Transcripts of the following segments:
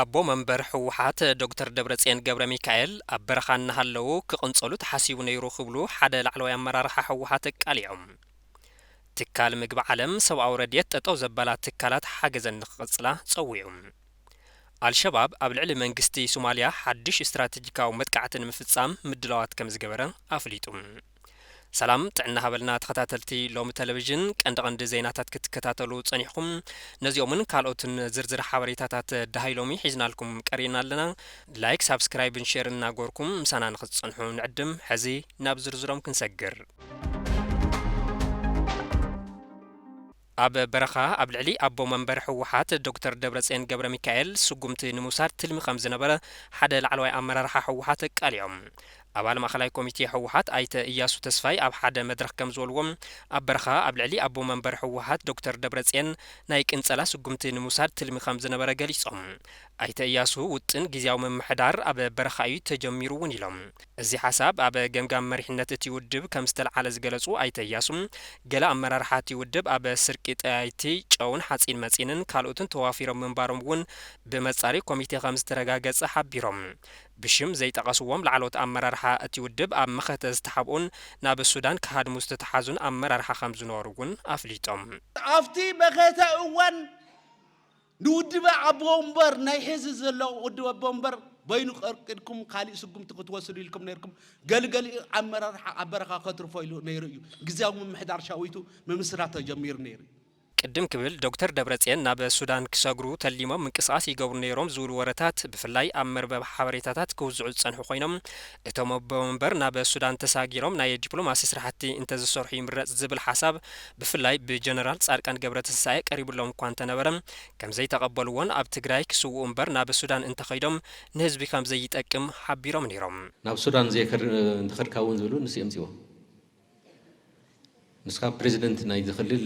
አቦ መንበር ሕወሓት ዶክተር ደብረጽዮን ገብረ ሚካኤል ኣብ በረኻ እናሃለዉ ክቕንጸሉ ተሓሲቡ ነይሩ ክብሉ ሓደ ላዕለዋይ ኣመራርሓ ሕወሓት ቃሊዖም ትካል ምግቢ ዓለም ሰብኣዊ ረድኤት ጠጠው ዘበላ ትካላት ሓገዘን ንኽቕጽላ ጸዊዑ አልሸባብ ኣብ ልዕሊ መንግስቲ ሶማልያ ሓድሽ ስትራቴጂካዊ መጥቃዕቲ ንምፍጻም ምድላዋት ከም ዝገበረ ኣፍሊጡ ሰላም ጥዕና ሃበልና ተኸታተልቲ ሎሚ ቴሌቪዥን ቀንዲ ዜናታት ክትከታተሉ ጸኒሕኩም ነዚኦምን ካልኦትን ዝርዝር ሓበሬታታት ዳሃይሎሚ ሒዝናልኩም ቀሪና ኣለና ላይክ ሳብስክራይብ ሼር እናጎርኩም ምሳና ንኽትጸንሑ ንዕድም ሕዚ ናብ ዝርዝሮም ክንሰግር ኣብ በረኻ ኣብ ልዕሊ ኣቦ መንበር ሕወሓት ዶክተር ደብረጽዮን ገብረ ሚካኤል ስጉምቲ ንሙሳድ ትልሚ ከም ዝነበረ ሓደ ላዕለዋይ ኣመራርሓ ሕወሓት ቃሊዖም አባል ማእከላይ ኮሚቴ ሕወሓት አይተ ኢያሱ ተስፋይ ኣብ ሓደ መድረክ ከም ዝበልዎም ኣብ በረኻ ኣብ ልዕሊ ኣቦ መንበር ሕወሓት ዶክተር ደብረጽዮን ናይ ቅንጸላ ስጉምቲ ንሙሳድ ትልሚ ከም ዝነበረ ገሊጾም አይተ ኢያሱ ውጥን ጊዜያዊ መምሕዳር ኣብ በረኻ እዩ ተጀሚሩ እውን ኢሎም እዚ ሓሳብ ኣብ ገምጋም መሪሕነት እቲ ውድብ ከም ዝተለዓለ ዝገለጹ አይተ ኢያሱ ገለ ኣመራርሓ እቲ ውድብ ኣብ ስርቂ ጠያይቲ ጨውን ሓጺን መጺንን ካልኦትን ተዋፊሮም ምንባሮም እውን ብመጻሪ ኮሚቴ ከም ዝተረጋገጸ ሓቢሮም ብሽም ዘይጠቐስዎም ላዕሎት ኣመራርሓ እቲ ውድብ ኣብ መኸተ ዝተሓብኡን ናብ ሱዳን ክሃድሙ ዝተተሓዙን ኣመራርሓ ከም ዝነበሩ እውን ኣፍሊጦም ኣብቲ መኸተ እዋን ንውድብ ኣቦ ወንበር ናይ ሕዚ ዘሎ ውድብ ኣቦ ወንበር በይኑ ቅድኩም ካሊእ ስጉምቲ ክትወስዱ ኢልኩም ነርኩም ገልገሊ ኣመራርሓ ኣብ በረኻ ከትርፎ ኢሉ ነይሩ እዩ ግዜያዊ ምምሕዳር ሻዊቱ ምምስራት ተጀሚሩ ነይሩ ቅድም ክብል ዶክተር ደብረጽዮን ናብ ሱዳን ክሰግሩ ተሊሞም ምንቅስቃስ ይገብሩ ነይሮም ዝብሉ ወረታት ብፍላይ ኣብ መርበብ ሓበሬታታት ክውዝዑ ዝጸንሑ ኮይኖም እቶም ኣቦ መንበር ናብ ሱዳን ተሳጊሮም ናይ ዲፕሎማሲ ስራሕቲ እንተዝሰርሑ ይምረጽ ዝብል ሓሳብ ብፍላይ ብጀነራል ጻድቃን ገብረትንሳኤ ቀሪብሎም እኳ እንተነበረ ከም ዘይተቐበልዎን ኣብ ትግራይ ክስውኡ እምበር ናብ ሱዳን እንተኸይዶም ንህዝቢ ከም ዘይጠቅም ሓቢሮም ነይሮም ናብ ሱዳን እንተኸድካ እውን ዝብሉ ንስኦም ጽዎ ንስካ ፕሬዚደንት ናይ ዝኽልል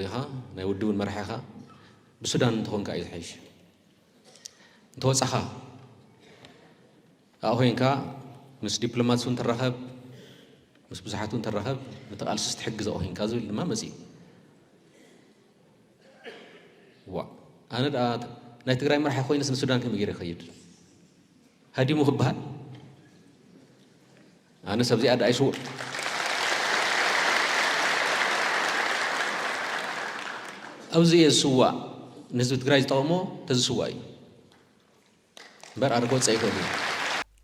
ኢኻ ናይ ውድብን መራሒ ኢኻ ብሱዳን እንትኾንካ እዩ ዝሓይሽ እንተወጻኻ ኣብኡ ኮይንካ ምስ ዲፕሎማት እውን ተራኸብ ምስ ብዙሓት እውን ተራኸብ ንተቓልሲ ትሕግዝ ኣብኡ ኮይንካ ዝብል ድማ መጺኡ ኣነ ደኣ ናይ ትግራይ መራሒ ኮይነስ ንሱዳን ከመይ ገይረ ይኸይድ ሃዲሙ ክበሃል ኣነ ሰብ እዚኣ ደኣ ይስውር أوزي السوا نزل تجري طعمه تزسواي بر أرجوت سيكوني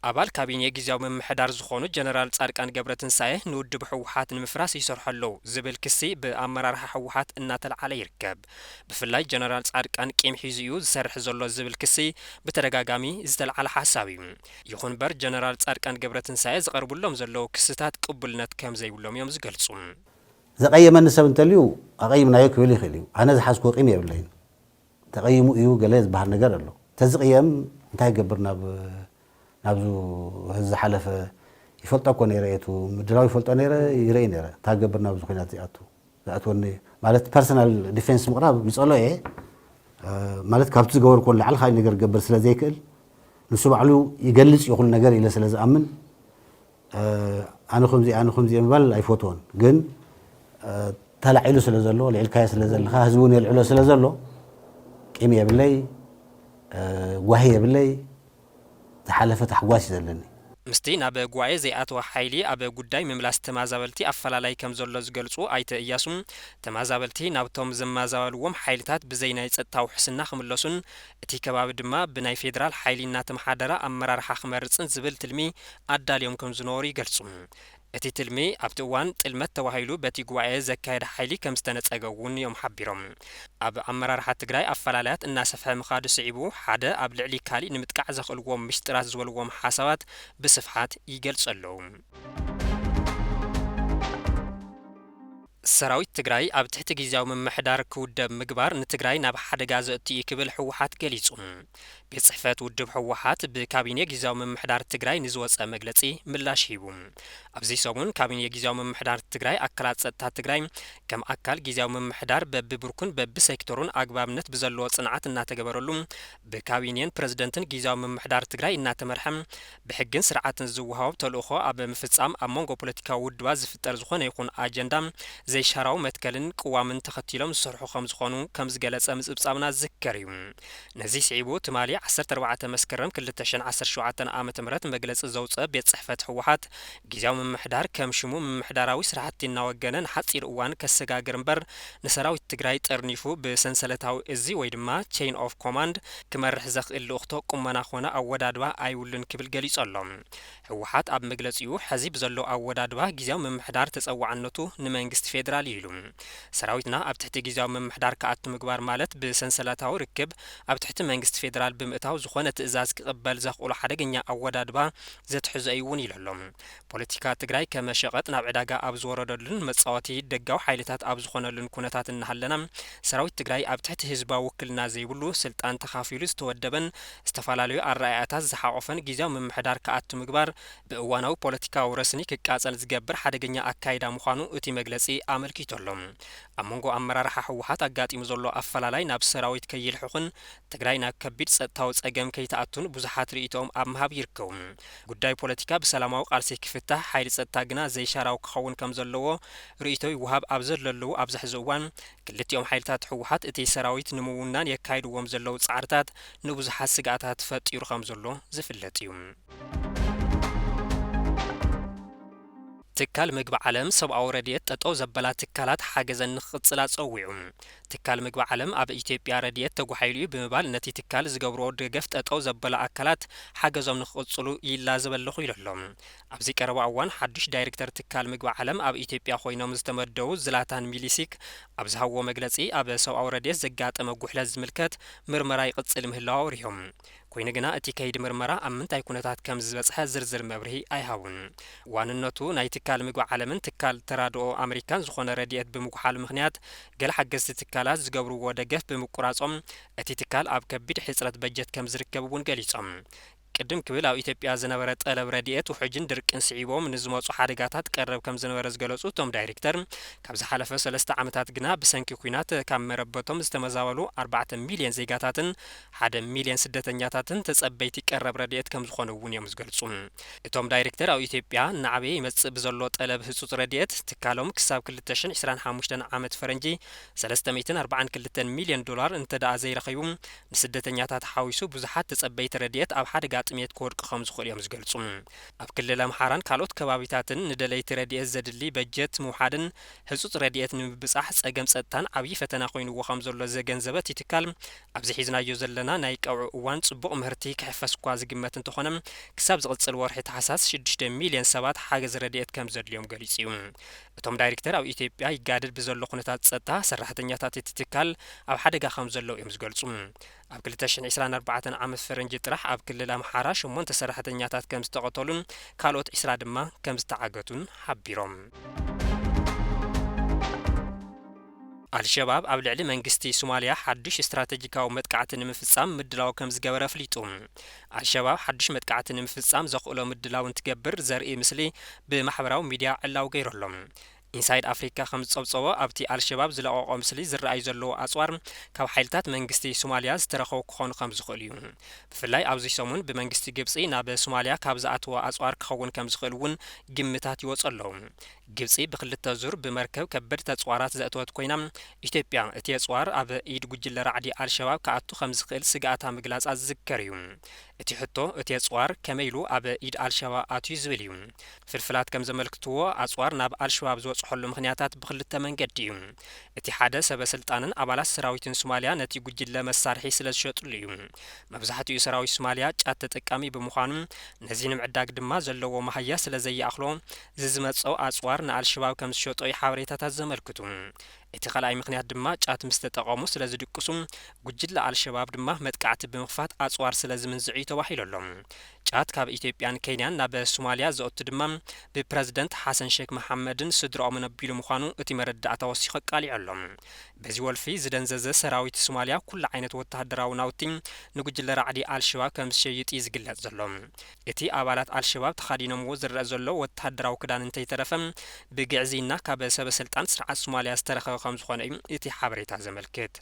أبال كابينة جزاو من محدار زخونو جنرال ጻድቃን ገብረትንሳኤ ንውድብ ሕወሓት ንምፍራስ ይሰርሐሉ ዝብል ክሲ ብኣመራርሓ ሕወሓት እናተለዓለ ይርከብ ብፍላይ ጀነራል ጻድቃን ቂም ሒዙ እዩ ዝሰርሕ ዘሎ ዝብል ክሲ በተደጋጋሚ ዝተለዓለ ሓሳብ እዩ ይኹን በር ጀነራል ጻድቃን ገብረትንሳኤ ዝቀርብሎም ዘለው ክስታት ቅቡልነት ከም ዘይብሎም እዮም ዝገልጹ زقيم النسب انتليو اقيم نايك ولي خليو انا زحاسكو قيم يبلين تقيمو ايو جلاز بحال نجر له تزقيم انتي قبرنا نابزو هز حلف يفلطو كون يريتو مدلاو يفلطو نيره يري نيره تاقبرنا بزو خينات زاتوني مالت بيرسونال ديفنس مقراب بيصلو ايه مالت كابت زغور كون لعل خاي نجر قبر سلا زيكل نسو بعلو يجلص يقول نجر الى سلا زامن انا خمزي مبال ايفوتون جن تلعيلو سلازلو العلكاية سلازلو هزبوني العلو سلازلو كيميا باللي وهي باللي تحلفت حقواسي زلني مستين أب جوعي زي أتوا حيلي أب جداي مملاس تمازابلتي أفلا كم زول زجلسو أيت إياسم تمازابلتي ناوتهم زمازابلوهم حيلتات بزينة تاو حسنا خملسون تي كباب دما بناي فيدرال حيلي ناتم حدرا أمرار حخمرتسن زبل تلمي أداليوم كم زنوري جلسون እቲ ትልሚ ኣብቲ እዋን ጥልመት ተዋሂሉ በቲ ጉባኤ ዘካየደ ሓይሊ ከም ዝተነጸገውን እዮም ሓቢሮም ኣብ ኣመራርሓ ትግራይ ኣፈላላያት እናሰፍሐ ምኻዱ ስዒቡ ሓደ ኣብ ልዕሊ ካሊእ ንምጥቃዕ ዘኽእልዎም ምስጢራት ዝበልዎም ሓሳባት ብስፍሓት ይገልጸለዉ ሰራዊት ትግራይ ኣብ ትሕቲ ጊዜያዊ መምሕዳር ክውደብ ምግባር ንትግራይ ናብ ሓደጋ ዘእትዩ ክብል ሕወሓት ገሊጹ بصحفات ودب حوحات بكابينة جزاو من محدار تجري نزوات مجلسي ملاش هيبوم أبزي سوون كابينة جزاو من محدار تجري أكلات ستة تجري كم أكل جزاو من محدار ببركون بسيكتورون أقباب نت بزلوات صناعات الناتجبرلهم بكابينين بريزيدنتن جزاو من محدار تجري الناتمرحم بحجن سرعات الزوهاو تلوخو أب مفتسام أمونغو بوليتيكا ودواز في الترزخون يكون أجندام زي شراو متكلن قوامن تختيلهم صرحو خمس خانو كمز جلس أمس بسامنا ذكريهم نزي سعيبو تمالي 14 መስከረም 2017 ዓመተ ምህረት መግለጽ ዘውጽእ ቤት ጽሕፈት ህወሓት ጊዜያዊ ምምሕዳር ከም ሽሙ ምምሕዳራዊ ስራሕቲ እናወገነን ሓጺር እዋን ከሰጋግር እምበር ንሰራዊት ትግራይ ጠርኒፉ ብሰንሰለታዊ እዚ ወይ ድማ ቼን ኦፍ ኮማንድ ክመርሕ ዘኽእል ልእኽቶ ቁመና ኾነ ኣወዳድባ ኣይውልን ክብል ገሊጹ ኣሎ። ህወሓት ኣብ መግለጺኡ ሕዚ ብዘሎ ኣወዳድባ ጊዜያዊ ምምሕዳር ተጸዋዕነቱ ንመንግስቲ ፌደራል ኢሉ ሰራዊትና ኣብ ትሕቲ ጊዜያዊ ምምሕዳር ከኣቱ ምግባር ማለት ብሰንሰለታዊ ርክብ ኣብ ትሕቲ መንግስቲ ፌደራል ብምእታው ዝኾነ ትእዛዝ ክቕበል ዘኽእሉ ሓደገኛ ኣወዳድባ ዘትሕዞ እውን ኢሉ ኣሎ። ፖለቲካ ትግራይ ከመሸቐጥ ናብ ዕዳጋ ኣብ ዝወረደሉን መጻወቲ ደጋዊ ሓይልታት ኣብ ዝኾነሉን ኩነታት እናሃለና ሰራዊት ትግራይ ኣብ ትሕቲ ህዝባዊ ውክልና ዘይብሉ ስልጣን ተኻፊሉ ዝተወደበን ዝተፈላለዩ ኣረኣያታት ዝሓቆፈን ጊዜያዊ ምምሕዳር ከኣቱ ምግባር ብእዋናዊ ፖለቲካዊ ረስኒ ክቃጸል ዝገብር ሓደገኛ ኣካይዳ ምዃኑ እቲ መግለጺ ኣመልኪቱ ኣሎ። ኣብ መንጎ ኣመራርሓ ህወሓት ኣጋጢሙ ዘሎ ኣፈላላይ ናብ ሰራዊት ከይልሕኹን ትግራይ ናብ ከቢድ ጸጥታዊ ጸገም ከይተኣቱን ብዙሓት ርእይቶኦም ኣብ ምሃብ ይርከቡ። ጉዳይ ፖለቲካ ብሰላማዊ ቃልሲ ክፍታሕ ሓይሊ ጸጥታ ግና ዘይሻራው ክኸውን ከም ዘለዎ ርእይቶ ይወሃብ ኣብ ዘለለዉ ኣብዚ ሕዚ እዋን ክልቲኦም ሓይልታት ህወሓት እቲ ሰራዊት ንምውናን የካይድዎም ዘለዉ ጻዕርታት ንብዙሓት ስጋኣታት ፈጢሩ ከም ዘሎ ዝፍለጥ እዩ። ትካል ምግቢ ዓለም ሰብኣዊ ረድኤት ጠጠው ዘበላ ትካላት ሓገዘን ንኽቕጽል ኣጸዊዑ። ትካል ምግቢ ዓለም ኣብ ኢትዮጵያ ረድኤት ተጓሒሉ ብምባል ነቲ ትካል ዝገብርዎ ደገፍ ጠጠው ዘበላ ኣካላት ሓገዞም ንኽቕጽሉ ይላዘበለኹ ኢሉ ኣሎ። ኣብዚ ቀረባ እዋን ሓዱሽ ዳይሬክተር ትካል ምግቢ ዓለም ኣብ ኢትዮጵያ ኮይኖም ዝተመደቡ ዝላታን ሚሊሲክ ኣብ ዝሃብዎ መግለጺ ኣብ ሰብኣዊ ረድኤት ዘጋጠመ ጉሕለት ዝምልከት ምርመራ ይቕጽል ምህላው ኣውሪሆም። ኮይኑ ግና እቲ ከይዲ ምርመራ ኣብ ምንታይ ኩነታት ከም ዝበጽሐ ዝርዝር መብርሂ ኣይሃቡን። ዋንነቱ ናይ ትካል ምግቢ ዓለምን ትካል ተራድኦ ኣሜሪካን ዝኾነ ረድኤት ብምጉሓል ምኽንያት ገለ ሓገዝቲ ትካላት ዝገብርዎ ደገፍ ብምቁራጾም እቲ ትካል ኣብ ከቢድ ሕጽረት በጀት ከም ዝርከብ እውን ገሊጾም። ቅድም ክብል ኣብ ኢትዮጵያ ዝነበረ ጠለብ ረድኤት ውሕጅን ድርቅን ስዒቦም ንዝመጹ ሓደጋታት ቀረብ ከም ዝነበረ ዝገለጹ እቶም ዳይሬክተር ካብ ዝሓለፈ 3 ዓመታት ግና ብሰንኪ ኩናት ካብ መረበቶም ዝተመዛበሉ 4 ሚልዮን ዜጋታትን 1 ሚልዮን ስደተኛታትን ተጸበይቲ ቀረብ ረድኤት ከም ዝኾኑ እውን እዮም ዝገልጹ። እቶም ዳይሬክተር ኣብ ኢትዮጵያ ንዓበየ ይመጽእ ብዘሎ ጠለብ ህጹጽ ረድኤት ትካሎም ክሳብ 2025 ዓመት ፈረንጂ 342 ሚልዮን ዶላር እንተደኣ ዘይረኸቡ ንስደተኛታት ሓዊሱ ብዙሓት ተጸበይቲ ረድኤት ኣብ ሓደጋ ጥሜት ክወድቁ ከም ዝኽእሉ እዮም ዝገልጹ። ኣብ ክልል ኣምሓራን ካልኦት ከባቢታትን ንደለይቲ ረድኤት ዘድሊ በጀት ምውሓድን ህጹጽ ረድኤት ንምብጻሕ ጸገም ጸጥታን ዓብዪ ፈተና ኮይኑዎ ከም ዘሎ ዘገንዘበ እቲ ትካል ኣብዚ ሒዝናዮ ዘለና ናይ ቀውዒ እዋን ጽቡቕ ምህርቲ ክሕፈስ እኳ ዝግመት እንተኾነ ክሳብ ዝቕጽል ወርሒ ታሕሳስ 6 ሚልዮን ሰባት ሓገዝ ረድኤት ከም ዘድልዮም ገሊጹ እዩ። እቶም ዳይሬክተር ኣብ ኢትዮጵያ ይጋድል ብዘሎ ኩነታት ጸጥታ ሰራሕተኛታት እቲ ትካል ኣብ ሓደጋ ከም ዘለዉ እዮም ዝገልጹ። ኣብ 2024 ዓመት ፈረንጂ ጥራሕ ኣብ ክልል ኣምሓራ 8 ሰራሕተኛታት ከም ዝተቐተሉን ካልኦት 20 ድማ ከም ዝተዓገቱን ሓቢሮም። አልሸባብ ኣብ ልዕሊ መንግስቲ ሶማሊያ ሓድሽ ስትራቴጂካዊ መጥቃዕቲ ንምፍጻም ምድላው ከም ዝገበረ ፍሊጡ። አልሸባብ ሓድሽ መጥቃዕቲ ንምፍጻም ዘኽእሎ ምድላው እንትገብር ዘርኢ ምስሊ ብማሕበራዊ ሚድያ ዕላው ገይሮሎም። ኢንሳይድ አፍሪካ ከም ዝጸብጸቦ ኣብቲ አልሸባብ ዝለቀቆ ምስሊ ዝረአዩ ዘለዎ ኣጽዋር ካብ ሓይልታት መንግስቲ ሶማሊያ ዝተረኸቡ ክኾኑ ከም ዝኽእሉ እዩ። ብፍላይ ኣብዚ ሰሙን ብመንግስቲ ግብጺ ናብ ሶማሊያ ካብ ዝኣተወ ኣጽዋር ክኸውን ከም ዝኽእል እውን ግምታት ይወጹ ኣለዉ። ግብጺ ብክልተ ዙር ብመርከብ ከበድቲ ኣጽዋራት ዘእተወት ኮይና ኢትዮጵያ እቲ ኣጽዋር ኣብ ኢድ ጉጅለ ራዕዲ አልሸባብ ከኣቱ ከም ዝኽእል ስጋኣታ ምግላጻ ዝዝከር እዩ። እቲ ሕቶ እቲ ኣጽዋር ከመይሉ ኣብ ኢድ አልሸባብ ኣትዩ ዝብል እዩ። ፍልፍላት ከም ዘመልክትዎ ኣጽዋር ናብ አልሸባብ ዝወጽሐሉ ምክንያታት ብክልተ መንገዲ እዩ። እቲ ሓደ ሰበስልጣንን ኣባላት ሰራዊትን ሶማሊያ ነቲ ጉጅለ መሳርሒ ስለ ዝሸጡሉ እዩ። መብዛሕትኡ ሰራዊት ሶማሊያ ጫት ተጠቃሚ ብምዃኑ ነዚ ንምዕዳግ ድማ ዘለዎ ማህያ ስለ ዘየኣኽሎ ዝመጸው ኣጽዋር ንአልሸባብ ከም ዝሸጦ ሓበሬታታት ዘመልክቱ። እቲ ካልኣይ ምክንያት ድማ ጫት ምስ ተጠቐሙ ስለ ዝድቅሱ ጉጅለ አልሸባብ ድማ መጥቃዕቲ ብምኽፋት ኣጽዋር ስለ ዝምንዝዑ ተባሂሉ ኣሎ። ጫት ካብ ኢትዮጵያን ኬንያን ናብ ሶማሊያ ዘእቱ ድማ ብፕረዚደንት ሓሰን ሼክ መሐመድን ስድሮኦም ነቢሉ ምዃኑ እቲ መረዳእታ ወሲኹ ቃሊዑ ኣሎ። በዚ ወልፊ ዝደንዘዘ ሰራዊት ሶማሊያ ኩሉ ዓይነት ወተሃደራዊ ናውቲ ንጉጅለ ራዕዲ አልሸባብ ከም ዝሸይጥ ዝግለጽ ዘሎ። እቲ ኣባላት አልሸባብ ተኻዲኖምዎ ዝረአ ዘሎ ወተሃደራዊ ክዳን እንተይተረፈ ብግዕዚና ካብ ሰበስልጣን ስርዓት ሶማሊያ ዝተረኸበ ከም ዝኾነ እዩ እቲ ሓበሬታ ዘመልክት።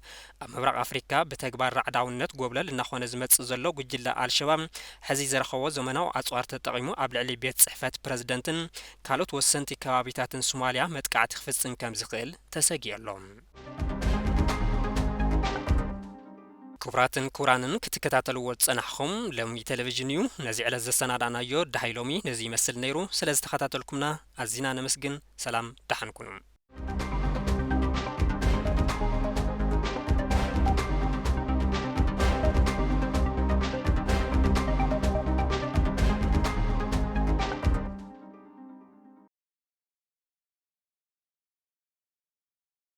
ኣብ ምብራቅ ኣፍሪካ ብተግባር ራዕዳውነት ጎብለል እናኾነ ዝመጽእ ዘሎ ጉጅለ አልሸባብ ሕዚ ዘረኸቦ ዘመናዊ ኣጽዋር ተጠቒሙ ኣብ ልዕሊ ቤት ጽሕፈት ፕረዚደንትን ካልኦት ወሰንቲ ከባቢታትን ሶማሊያ መጥቃዕቲ ክፍጽም ከም ዝኽእል ተሰጊኡ ኣሎ። كبراتن كورانن كتكتاتلو تصنحكم لومي تلفزيونيو نزي على الزسنادانايو دهايلومي نزي يمثل نيرو سلازتخاتاتلكمنا ازينا نمسجن سلام دحنكم